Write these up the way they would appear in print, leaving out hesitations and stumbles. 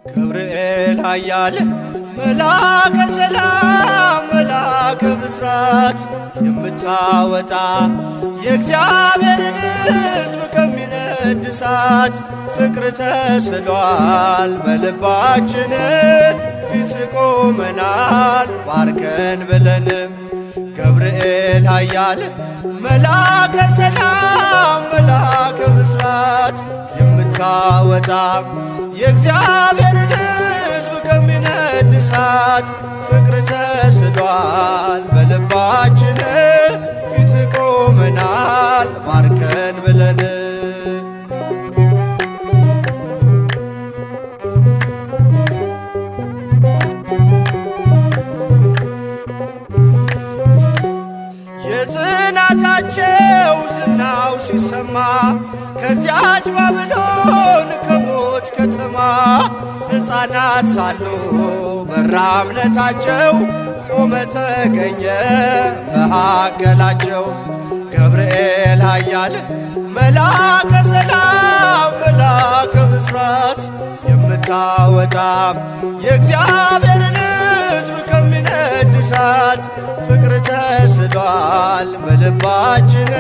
ገብርኤል ኃያል መልአከ ሰላም መልአከ ብስራት የምታወጣ የእግዚአብሔርን ሕዝብ ከሚነድ እሳት ፍቅር ተስሏል በልባችን ፊት ቆመናል ባርከን ብለን። ገብርኤል ኃያል መልአከ ሰላም መልአከ ብስራት የምታወጣ የእግዚአብሔርን ሕዝብ ከሚነድ እሳት ፍቅር ተስሏል በልባችን ፊት ቆመናል ባርከን ብለን። የጽናታቸው ዝናው ሲሰማ ከዚያች ባቢሎን ከሞት ከተማ ሕፃናት ሳሉ በራ እምነታቸው ቆመ ተገኘ መሃከላቸው። ገብርኤል ኃያል መልአከ ሰላም መልአከ ብስራት የምታወጣ የእግዚአብሔርን ሕዝብ ከሚነድ እሳት ፍቅር ተስሏል በልባችን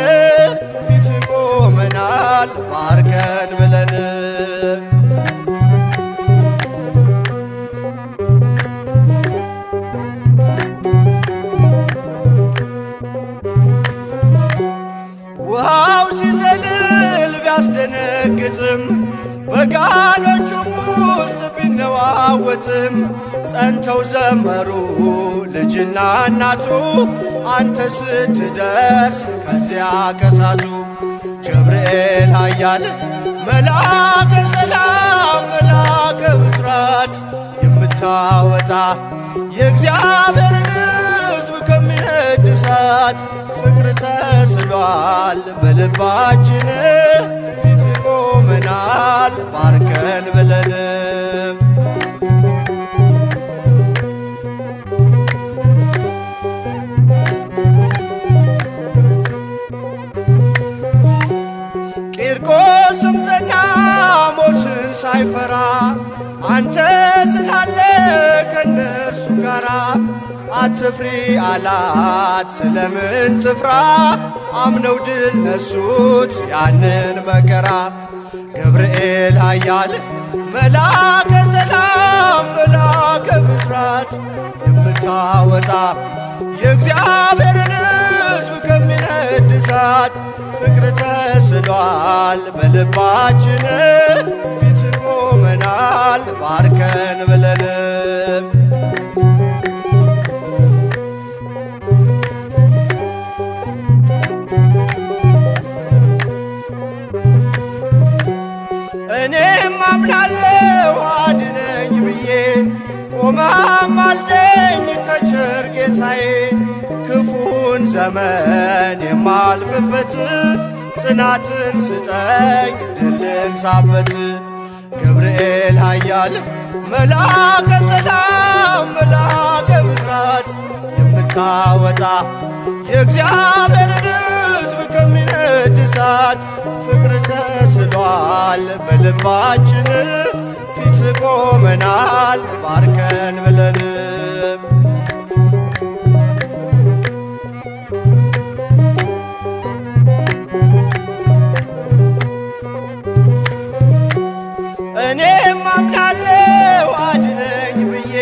ፊት ቆመናል ባርከን ብለን። ውሃው ሲዘልል ቢያስደነግጥም በጋኖቹም ውስጥ ቢነዋወጥም ጸንተው ዘመሩ ልጅና እናቱ አንተ ስትደርስ ከዚያ ከሳቱ። ገብርኤል ኃያል መልአከ ሰላም መልአከ ብስራት የምታወጣ የእግዚአብሔርን ሕዝብ ከሚነድ እሳት ፍቅር ተስሏል በልባችን ፊት ቆመናል ባርከን ብለን። ቂርቆስም ጸና ሞትን ሳይፈራ አንተ ስላለ ከነርሱ ጋራ አትፍሪ አላት ስለምን ትፍራ አምነው ድል ነሱት ያንን መከራ። ገብርኤል ኃያል መልአከ ሰላም መልአከ ብስራት የምታወጣ የእግዚአብሔርን ሕዝብ ከሚነድ እሳት ፍቅር ተስሏል በልባችን ፊት ቆመናል ባርከን ብለን። እኔም አምናለሁ አድነኝ ብዬ ቆመህ አልደኝ ከቸር ጌታዬ ክፉን ዘመን የማልፍበት ጽናትን ስጠኝ ድልን ሳበት። ገብርኤል ኃያል መልአከ ሰላም መልአከ ብስራት የምታወጣ የእግዚአብሔርን ሕዝብ ከሚነድ እሳት ፍቅር ተስሏል በልባችን ፊት ቆመናል ባርከን ብለን። እኔም አምናለሁ አድነኝ ብዬ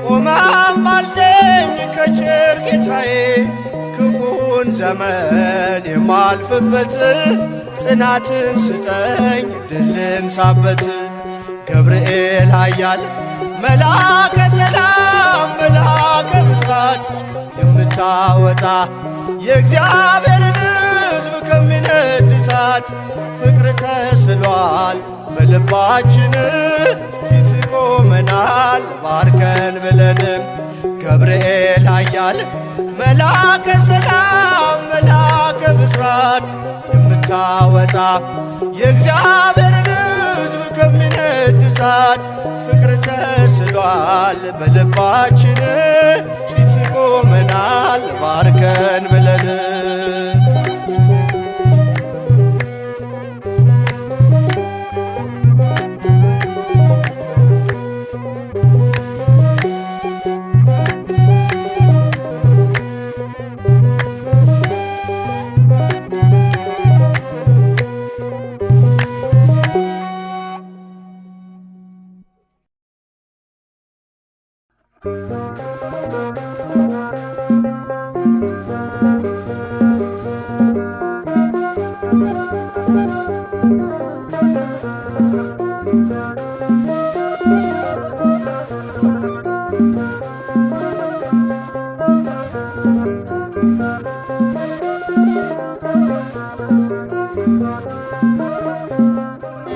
ቆመህ አልደኝ ከቸር ጌታዬ ክፉን ዘመን የማልፍበት ጽናትን ስጠኝ ድልን ሳበት። ገብርኤል ኃያል መልአከ ሰላም መልአከ ብስራት የምታወጣ የእግዚአብሔርን ሕዝብ ከሚነድ እሳት ፍቅር ተስሏል በልባችን ፊት ቆመናል ባርከን ብለንም ገብርኤል ኃያል መላከ ሰላም መላከ ብስራት የምታወጣ የእግዚአብሔርን ሕዝብ ከሚነድ እሳት ፍቅር ተስሏል በልባችን ፊት ቆመናል ባርከን ብለን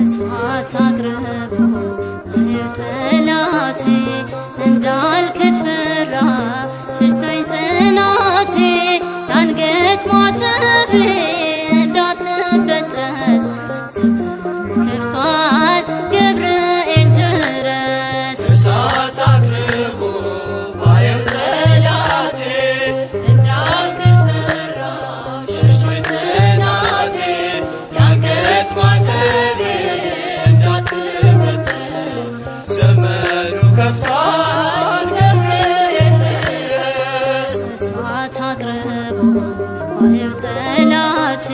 እሳት አቅርቦ ጠላቴ እንዳልክድ ፈራ ሸሽቶኝ ጽናቴ የአንገት ማተቤ እንዳትበጠስ ዘመኑን ከፍቷል ገብርኤል ድረስ እሳት አቅርቦ ባየው ጠላቴ እንዳልክድ ፈራ ሸሽቶኝ ጽናቴ የአንገት ማተቤ እንዳትበጠስ ዘመኑ ከፍቷል ገብርኤል ድረስ እሳት አቅርቦ ባየው ጠላቴ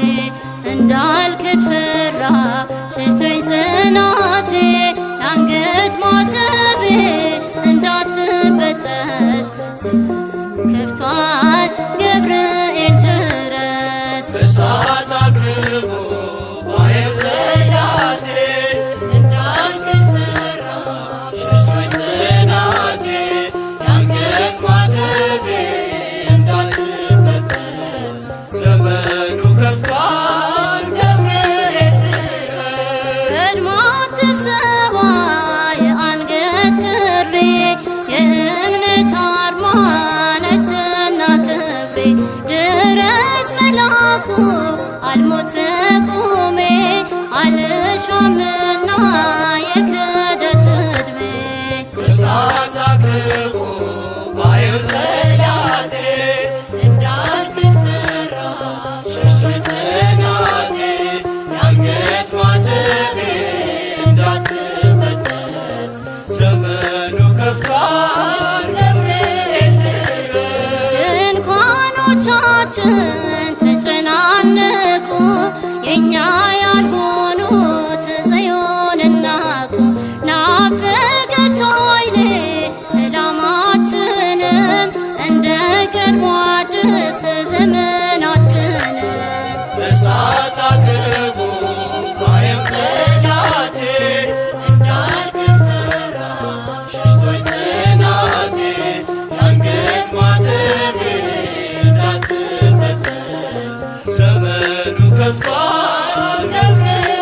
እንዳልክድ ፈራ ሸሽቶኝ ጽናቴ የአንገት ማተቤ እንዳትበጠስ ዘመኑ ከፍቷል ገብርኤል ድረስ እሳት አቅርቦ ባየው ጠላቴ እንዳልክድ ፈራ ሸሽቶኝ ጽናቴ የአንገት ማተቤ እንዳትበጠስ ዘመኑ ከፍቷል ገብርኤል ድረስ ቀድሞት ትሰዋ የአንገት ክሬ የእምነት አርማ ነችና ክብሬ ድረስ መላኩ አልሞት በቁሜ አልሻምና የክህደት ዕድሜ እሳት አቅርቦ ባየው ጠላቴ እንዳልክድ ፈራ ሸሽቶኝ ጽናቴ የአንገት ማተቤ እንዳትበጠስ ዘመኑ ከፍቷል ገብርኤል ድረስ ድንኳኖቻችን ተጨናነቁ የእኛ ያልሆኑት ጽዮንን ናቁ ናፈቀች ዓይኔ ሰላማችንን እንደ ቀድሞ አድስ ዘመናችንን እሳት አቅርቦ ባየው ጠላቴ እንዳልክድ ፈራ ሸሽቶኝ ጽናቴ የአንገት ማተቤ እንዳትበጠስ ዘመኑ ከፍቷል ገብርኤል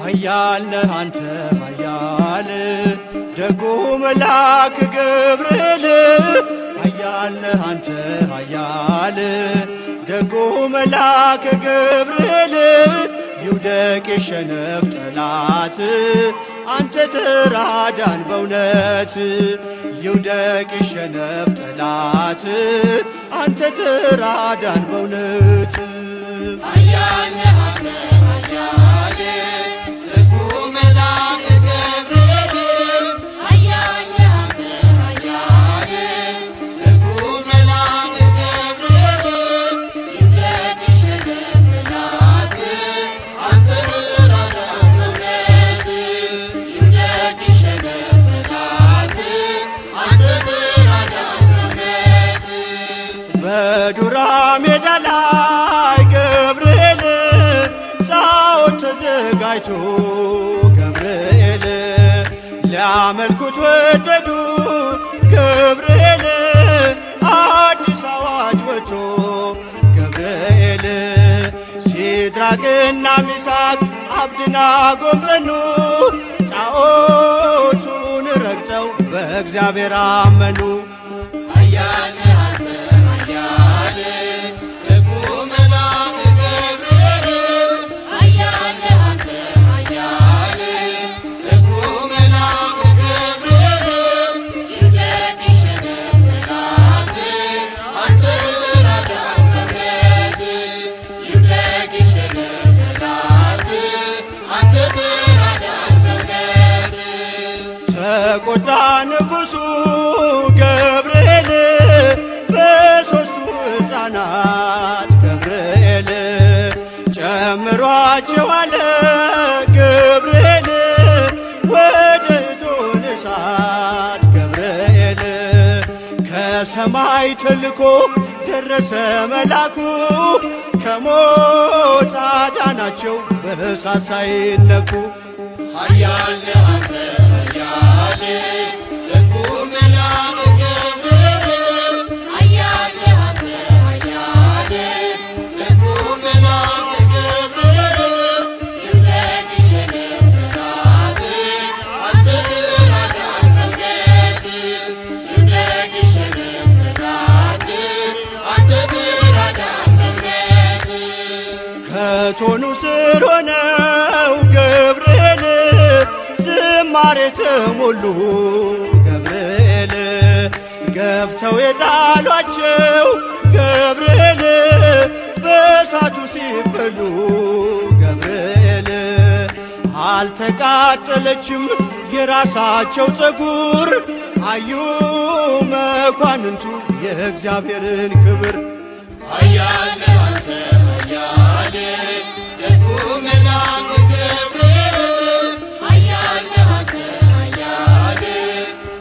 ኃያል ነህ አንተ ኃያል ደጉ መልአክ ገብርኤል ኃያል ነህ አንተ ኃያል ደጉ መልአክ ገብርኤል ይውደቅ ይሸነፍ ጠላት አንተ ተራዳን በእውነት ይውደቅ ይሸነፍ ጠላት አንተ ተራዳን በእውነት ኃያል ነህ አንተ ኃያል ደጉ መልአክ ገብርኤል ኃያል ነህ አንተ ኃያል ደጉ መልአክ ገብርኤል ይውደቅ ይሸነፍ ጠላት አንተ ተራዳን በእውነት ይውደቅ ይሸነፍ ጠላት አንተ ተራዳን በእውነት በዱራ ሜዳ ላይ ገብርኤል ጣዖት ተዘጋጅቶ ገብርኤል ሊያመልኩት ወደዱ ገብርኤል አዲስ አዋጅ ወጥቶ ገብርኤል ሲድራቅና ሚሳቅ አብደናጎም ጸኑ ጣዖቱን ረግጠው በእግዚአብሔር አመኑ ኃያል ነህ አንተ ኃያል ደጉ መልአክ ገብርኤል ኃያል ነህ አንተ ኃያል ደጉ መልአክ ገብርኤል ይውደቅ ይሸነፍ ጠላት አንተ ተራዳን በእውነት ይውደቅ ይሸነፍ ጠላት አንተ ተራዳን በእውነት ተቆጣ ንጉሡ ገብርኤል በሦስቱ ሕፃናት ገብርኤል ጨምሯቸው አለ ገብርኤል ወደ እቶነ እሳት ገብርኤል ከሰማይ ተልኮ ደረሰ መላኩ ከሞት አዳናቸው በእሳት ሳይነኩ ኃያል ነህ አንተ ኃያል ደጉ መልአክ ገብርኤል ኃያል ነህ አንተ ኃያል ደጉ መልአክ ገብርኤል ይውደቅ ይሸነፍ ጠላት አንተ ተራዳን በእውነት ይውደቅ ይሸነፍ ጠላት አንተ ተራዳን በእውነት ከቶኑ ስር ሆነው ገብርኤል ዝማሬ ተሞሉ ገብርኤል ገፍተው የጣሏቸው ገብርኤል በእሳቱ ሲበሉ ገብርኤል አልተቃጠለችም የራሳቸው ፀጉር አዩ መኳንንቱ የእግዚአብሔርን ክብር ኃያል ነህ አንተ ኃያል ደጉ መልአክ ገብርኤል ኃያል ነህ አንተ ኃያል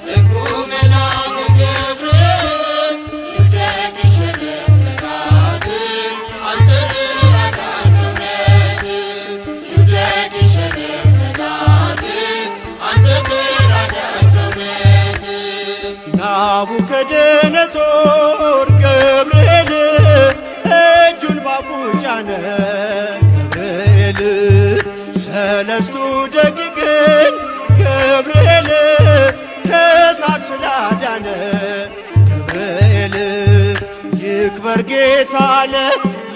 ደጉ መልአክ ገብርኤል ይውደቅ ይሸነፍ ጠላት አንተ ተራዳን በእውነት ይውደቅ ይሸነፍ ጠላት አንተ ተራዳን በእውነት ናቡከደነጾር ገብርኤል እጁን ባፉ ጫነ ገብርኤል ሰለስቱ ደቂቅን ገብርኤል ከእሳት ስላዳነ ገብርኤል ይክበር ጌታ አለ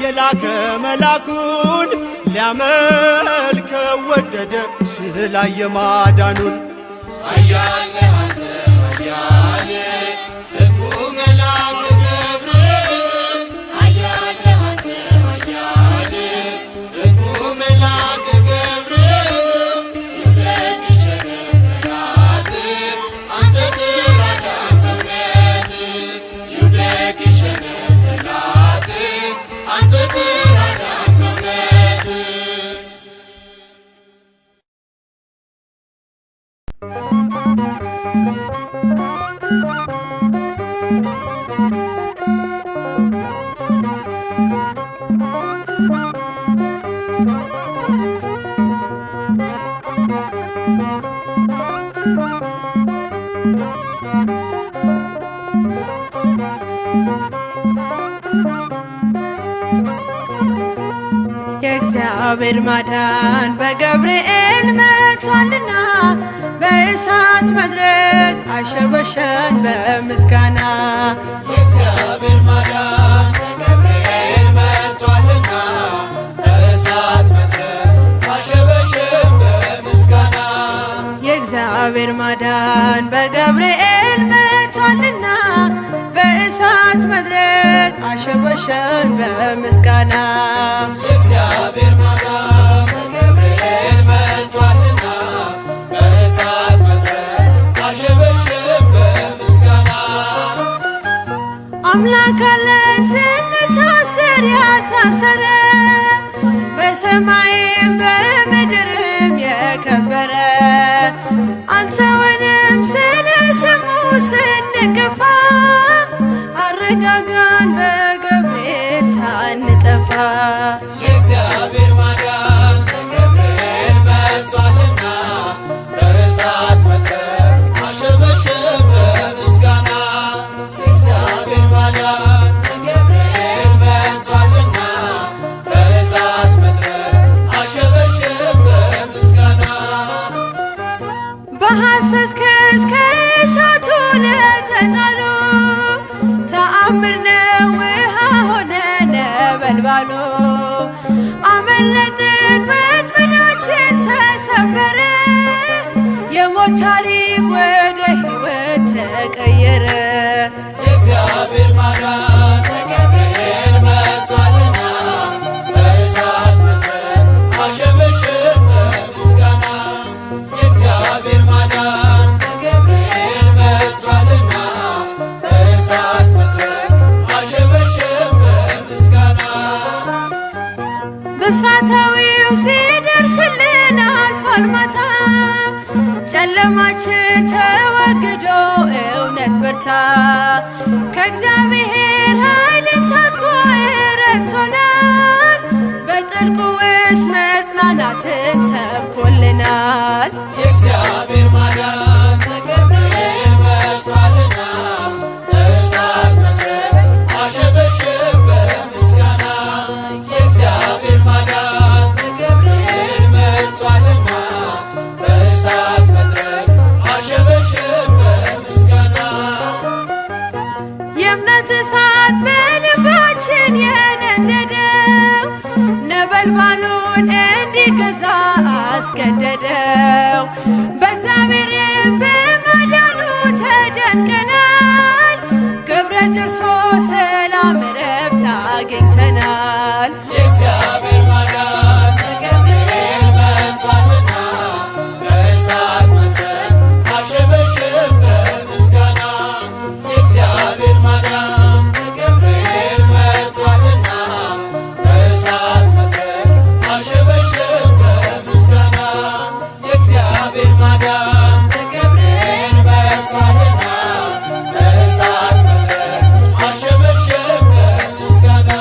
የላከ መላኩን ሊያመልከው ወደደ ስላየ ማዳኑን ኃያል ነህ አንተ ኃያል ደጉ መልአክ ገብርኤል ኃያል ነህ አንተ ኃያል ደጉ መልአክ ገብርኤል ይውደቅ ይሸነፍ ጠላት አንተ ተራዳን በእውነት ይውደቅ ይሸነፍ ጠላት አንተ ተራዳን በእውነት የእግዚአብሔር ማዳን በገብርኤል መቷልና በእሳት መድረክ አሸበሸን በምስጋና የእግዚአብሔር ማዳን በገብርኤል መቷልና በእሳት መድረክ አሸበሸን በምስጋና የእግዚአብሔር ማዳን በገብርኤል መቷልና በእሳት መድረክ አሸበሸን በምስጋና የእግዚአብሔር ማዳን በገብርኤል መቷልና በእሳት መድረክ አሸበሸን በምስጋና አምላክ አለን ስንታሰር ያልታሰረ በሰማይም በምድርም የከበረ አልተወንም ስለ ስሙ ስንገፋ አረጋጋን በገብርኤል ሳንጠፋ የእግዚአብሔር ማዳን በገብርኤል መቷልና በእሳት መድረክ አሸበሸን በምስጋና የእግዚአብሔር ማዳን በገብርኤል መቷልና በእሳት መድረክ አሸበሸን በምስጋና በሐሰት ክስ ከእሳቱ ለተጣሉ ተአምር ነው ውሃ ሆነ ነበልባሉ አመለጥን ወጥመዳችን ተሰበረ የሞት ታሪክ ወደ ሕይወት ተቀየረ የእግዚአብሔር ማዳን በገብርኤል መቷልና በእሳት መድረክ አሸበሸን በምስጋና የእግዚአብሔር ማዳን በገብርኤል መቷልና በእሳት መድረክ አሸበሸን በምስጋና ብስራታዊው ሲደርስልን አልፏል ማታ ጨለማችን ተወግዶ እውነት በርታ ከእግዚአብሔር ኃይልን ታጥቆ ረድቶናል በጥልቁ ውስጥ መጽናናትን ሰብኮልናል የእግዚአብሔር ማዳን በገብርኤል መቷልና በእሳት መድረክ አሸበሸን በምስጋና የእግዚአብሔር ማዳን በገብርኤል መቷልና በእሳት መድረክ አሸበሸን በምስጋና የእምነት እሳት በልባችን የነደደው ነበልባሉን እንዲገዛ አስገደደው በእግዚአብሔርም በማዳኑ ተደንቀናል ገብረ ደርሶ ሰላም ዕረፍት አግኝተናል የእግዚአብሔር ማዳን በገብርኤል መቷልና በእሳት መድረክ አሸበሸን በምስጋና የእግዚአብሔር ማዳን በገብርኤል መቷልና በእሳት መድረክ አሸበሸን በምስጋና የእግዚአብሔር ማዳን በገብርኤል መቷልና በእሳት መድረክ አሸበሸን በምስጋና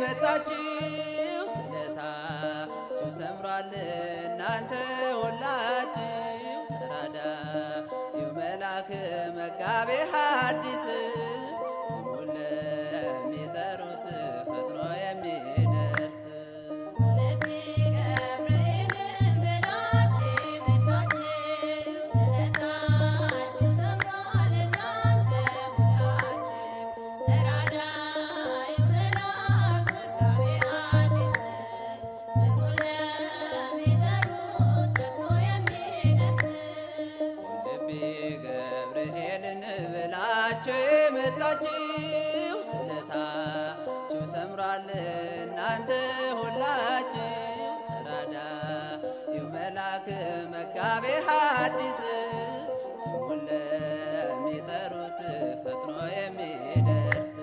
መጣችሁ ስለታችሁ ሰምሯል እናንተ ሁላችሁ ተራዳዩ መልአክ መጋቤ ሐዲስ ስሙን ለሚጠሩት ፈጥኖ የሚደርስ Thank you. መጣችሁ ስለታችሁ ሰምሯል እናንተ ሁላችሁ ተራዳኢው መልአክ መጋቤ ሐዲስ ስሙን ለሚጠሩት ፈጥኖ የሚደርስ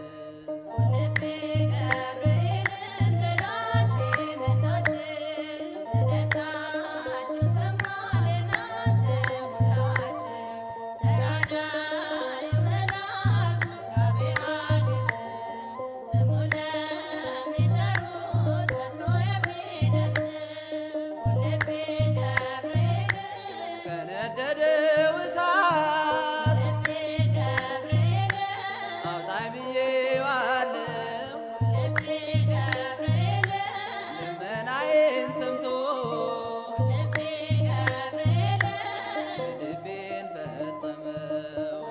ከነደደው እሳት አውጣኝ ብዬዋለሁ ልመናዬን ሰምቶ ልቤን ፈጸመው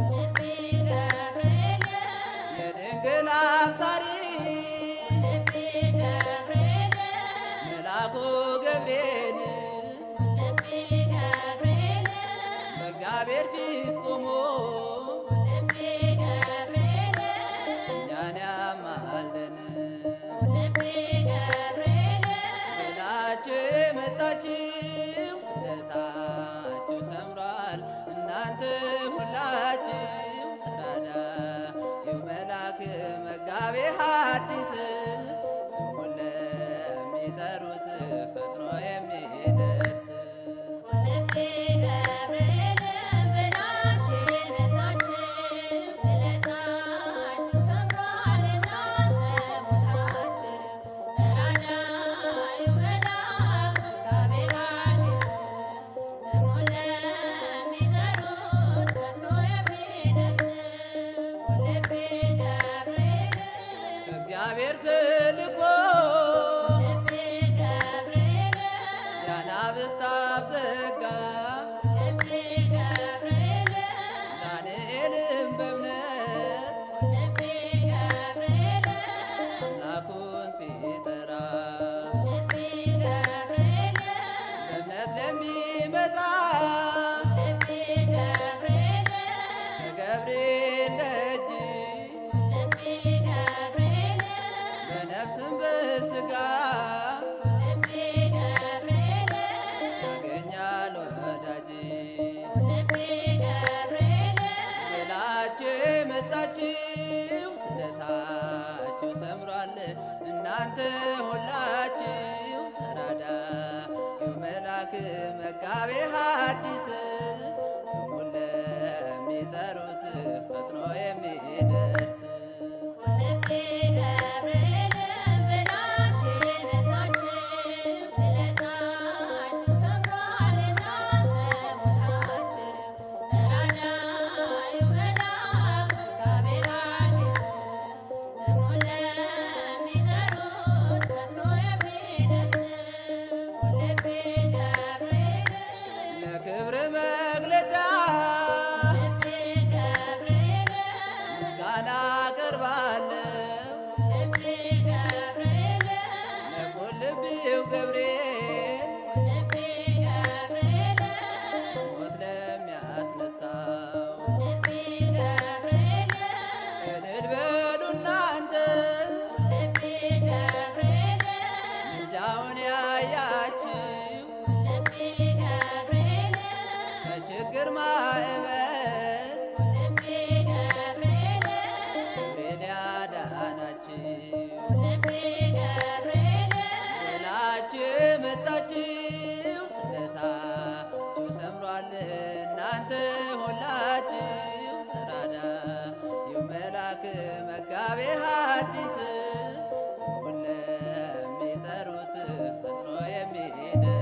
የድንግል አብሳሪ መልአኩ ገብርኤል በእግዚአብሔር ፊት ቆሞ እኛን ያማልደን ብላችሁ መጣችሁ ስለታችሁ ሰምሯል እናንተ ሁላችሁ ተራዳኢው መልአክ መጋቤ ሐዲስ ስሙን ለሚጠሩት ፈጥኖ የሚደርስ እግዚአብሔር ተልኮ የአናብስት አፍ ዘጋ ዳንኤልም በእምነት አምላኩን ሲጠራ በእምነት ለሚመጣ ከገብርኤል ደጅ በነፍስም በሥጋ ያገኛል ወዳጅ ብላችሁ መጣችሁ ስለታችሁ ሰምሯል እናንተ ሁላችሁ ተራዳኢው መልአክ መጋቤ ሐዲስ ስሙን ለሚጠሩት ፈጥኖ የሚደርስ ለክብር መግለጫ ምስጋና አቀርባለሁ ለቁልቢው ገብርኤል ሞት ለሚያስነሳው እልል በሉ እናንተ ምልጃውን ያያችሁ ከችግር ማዕበል ገብርኤል ያዳናችሁ ብላችሁ መጣችሁ ስለታችሁ ሰምሯል እናንተ ሁላችሁ ተራዳኢው መልአክ መጋቤ ሐዲስ ስሙን ለሚጠሩት ፈጥኖ የሚደርስ